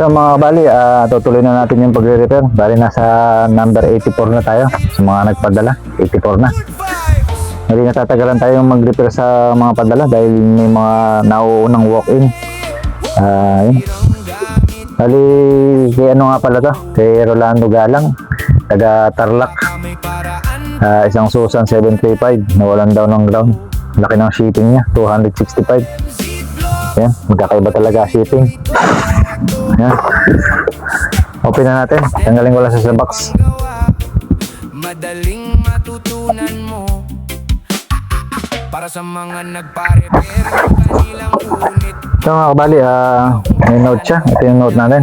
So mga kabali, tutuloy na natin yung pagre-repair. Bali nasa number 84 na tayo sa mga nagpadala. 84 na. Hindi natatagalan tayong mag-repair sa mga padala dahil may mga nauunang walk-in. Yun. Bali, kay ano nga pala to? Kay Rolando Galang, taga Tarlac. Isang Susan 735, nawalan daw ng ground. Laki ng shipping niya, 265. Yan, magkakaiba talaga shipping. Yan. Open na natin. Tanggalin ko lang sa box. Madaling matutunan mo para sa mga nagpa-repair kanilang unit. So mga kabali, may note siya. Ito yung note natin.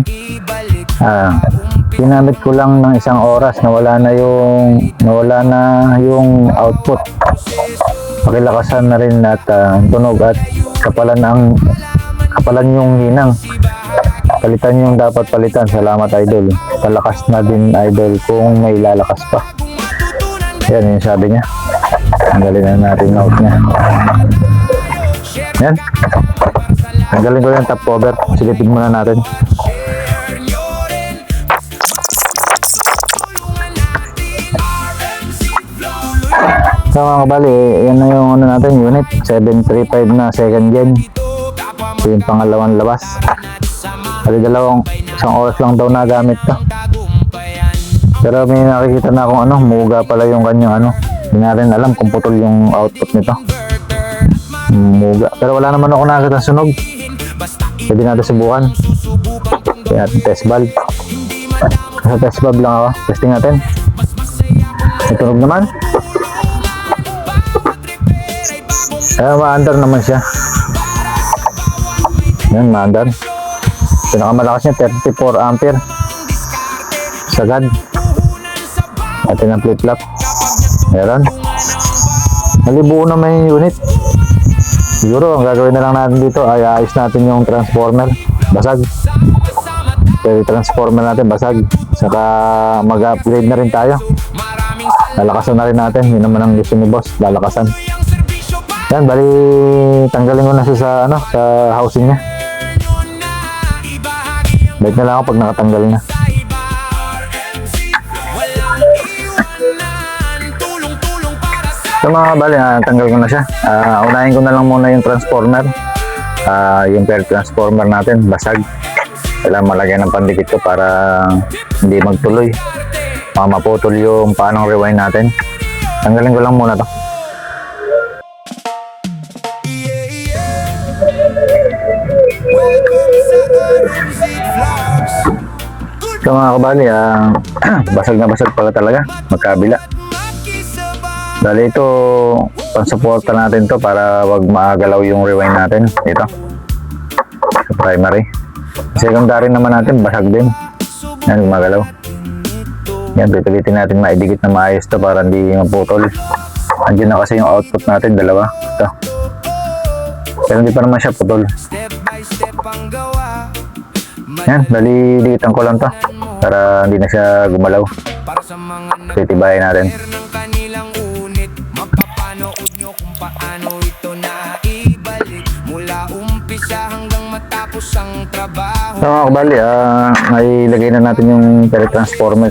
Ginamit ko lang ng isang oras, nawala na yung output. Pakilakasan na rin at tunog at kapalan yung hinang. Palitan yung dapat palitan. Salamat idol. Palakas na din idol kung may lalakas pa. Yan yung sabi niya. Tanggalin na natin note niya. Yan. Tanggalin ko yung top cover. Silipin muna natin. So mga kabali, yan na yung ano natin, unit 735 na second gen. Ito yung pangalawang labas. Kasi isang oras lang daw nagamit to. Pero may nakikita na akong muga pala yung kanyang hindi na rin alam kung putol yung output nito. Muga. Pero wala naman ako nakakita ng sunog. Pwede natin subukan. Kaya natin test valve. Sa test valve lang ako. Testing natin. May tunog naman. Ma-under naman siya. Yan, ma-under. Pinakamalakas niya 34 ampere sagad. Atin ang flip-flop. Meron. Nalibuo naman yung unit. Siguro ang gagawin na lang natin dito ay ayos natin yung transformer. Basag. Pero transformer natin basag. Saka mag-upgrade na rin tayo. Lalakasan na rin natin. Yun naman ang gusto ni boss. Lalakasan. Yan, bali tanggalin ko na siya sa housing niya. Balik na lang ako pag nakatanggal na. So mga kabali, tanggal ko na siya. Unahin ko na lang muna yung transformer. Yung pair transformer natin, basag. Kailangan malagyan ng pandikit ko para hindi magtuloy. Maputol yung paanong rewind natin. Tanggalin ko lang muna to. So mga kabali, basag na basag pala talaga, magkabila. Dahil ito, pang-supporta natin to para wag magalaw yung rewind natin. Ito, sa primary. Secondary naman natin, basag din. Yan, magalaw. Yan, pipilitin natin maidikit na maayos to para hindi maputol. Andiyan na kasi yung output natin, dalawa. Ito. Pero hindi pa naman siya putol. Yan, dali dikitan ko lang to para hindi na siya gumalaw. Titibayin natin. So mga kabali, ilagay na natin yung transformer.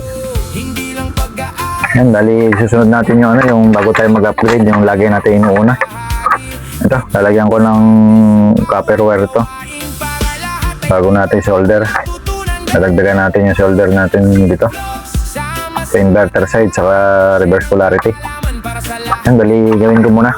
Yan, dali susunod natin yung bago tayo mag-upgrade, yung lagay natin yung una. Ito, lalagyan ko ng copper wire to bago natin solder. Nadagdagan natin yung solder natin dito sa inverter side saka reverse polarity. Yan, dali gawin ko muna.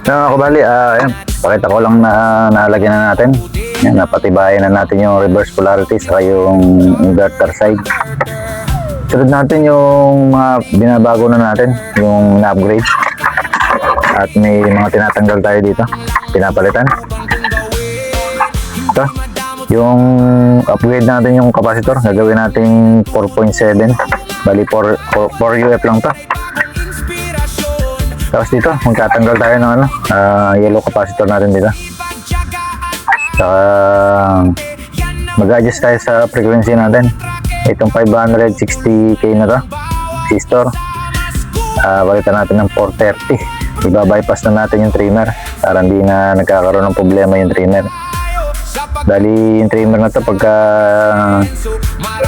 So kabali, ayan, pakita ko lang na nalagyan na natin. Yan, napatibayan na natin yung reverse polarity saka yung inverter side. Sunod natin yung mga binabago na natin, yung na-upgrade. At may mga tinatanggal tayo dito, pinapalitan. Ito, yung upgrade natin yung capacitor, gagawin natin 4.7. Bali 4 UF lang to. Tapos dito, magtatanggal tayo ng yellow capacitor natin dito. Saka mag-adjust tayo sa frequency natin. itong 560k na to, resistor. Palitan natin ng 430. Iba-bypass na natin yung trimmer para hindi na nagkakaroon ng problema yung trimmer. Dali yung trimmer na to pagka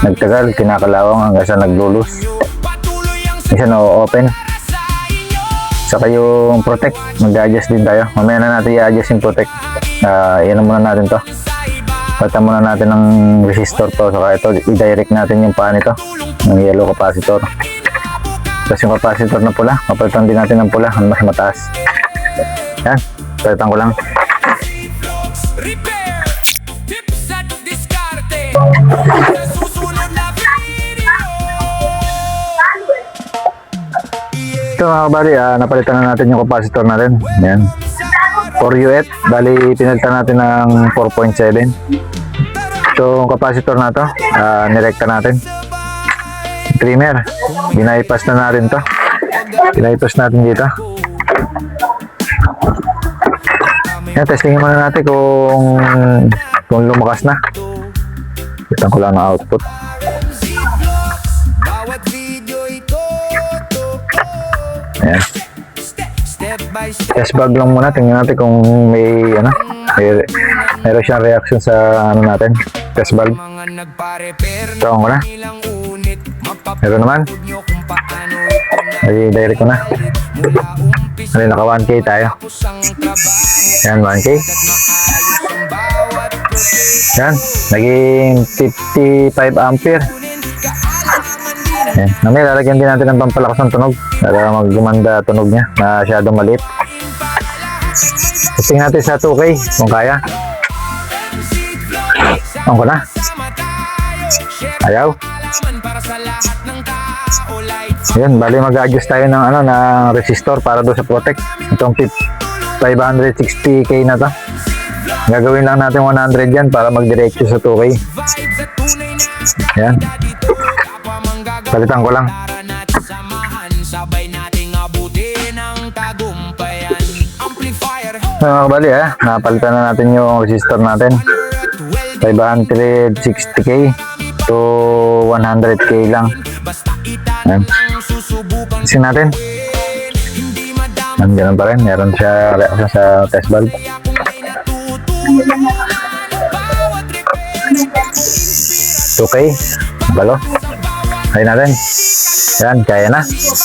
nagtagal, kinakalawang hanggang sa naglulus. Isa na open. Saka yung protect, mag-adjust din tayo. Mamaya na natin i-adjust yung protect. Yan muna natin to. Palitan muna natin ng resistor to. Saka ito, i-direct natin yung paa nito, ng yellow capacitor. Tapos yung capacitor na pula, papalitan din natin ng pula, mas mataas. Yan, palitan ko lang. Repair, tips at diskarte. Susunod na video. Ito mga kabali, napalitan na natin yung capacitor natin. Yan. 4U8, bali pinalitan natin ng 4.7. Ito yung capacitor na to, nirekta natin. Trimmer, binaypas na natin to. Binaypas natin dito. Yan, testingin muna natin kung lumakas na. Kita ko lang ang output. Bawat video ito. Ayan. Step by step. Test bag lang muna. Tingnan natin kung meron siyang reaction sa natin. Test valve. Mga nagpa-repair Ito ko na. ilang unit. Meron naman. Mapapanood nyo kung paano ito na Ay, direct ko na. mula umpisa. Ay, naka 1K tayo. Tapos ang trabaho. Yan, 1K. At maayos ang bawat proseso. Yan, naging 55 ampere. Yan. Mamaya lalagyan din natin ng pampalakas ng tunog para maggumanda tunog niya. Masyadong maliit. Testing natin sa 2K kung kaya. On ko na. Ayaw. Para sa lahat ng tao, lights. Yan, bali mag-adjust tayo ng ng resistor para doon sa protect. Itong 560k na to. Gagawin lang natin 100 yan para mag-diretso sa 2K. Vibes at tunay na Yan. dito. Kapwa manggagawa. Palitan ko lang. Para natin samahan. Sabay nating abutin ang tagumpayan. Amplifier. Mga kabali napalitan na natin yung resistor natin. 560k to 100k lang. Basta Yan. itanong susubukan. Testing natin. Hindi madama. Nandiyan pa rin. Meron siya reaction sa test valve. Kaya kung may natutunan. Bawat repair. Inspirasyon. 2K. Balo. Kaya natin. Yan, kaya na.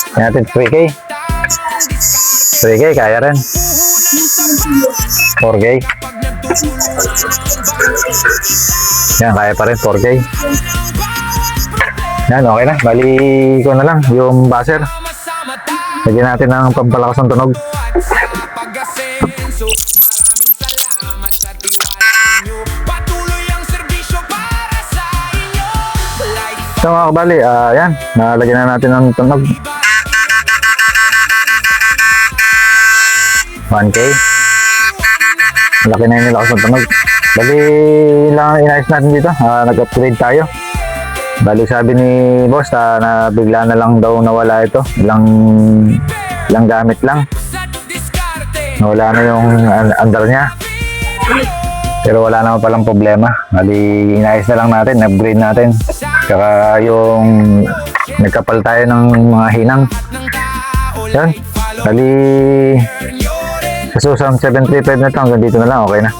Kaya natin 3K. 3K, kaya rin. 4K. Yan, kaya pa rin. 4K. Yan, okay na. Bali ko na lang yung buzzer. Sama tayo. Lagyan natin ng pampalakas ng tunog. Pag-asenso, maraming salamat sa tiwala ninyo. Patuloy ang serbisyo para sa inyo. Lights So mga kabali, yan. Nalagyan na natin ng tunog. 1K. Laki na yung nilakas ng tunog. Bali lang inayos natin dito. Nag-upgrade tayo. Bali sabi ni boss na bigla na lang daw nawala ito. Ilang gamit lang. at diskarte. Nawala na yung under niya. Pero wala naman palang problema. Bali inayos na lang natin. Upgrade natin. Kaya yung nagkapal tayo ng mga hinang. Ng tao, Yan. follow Bali nyo rin. sa Susam 735 na ito. Hanggang dito na lang. Okay na.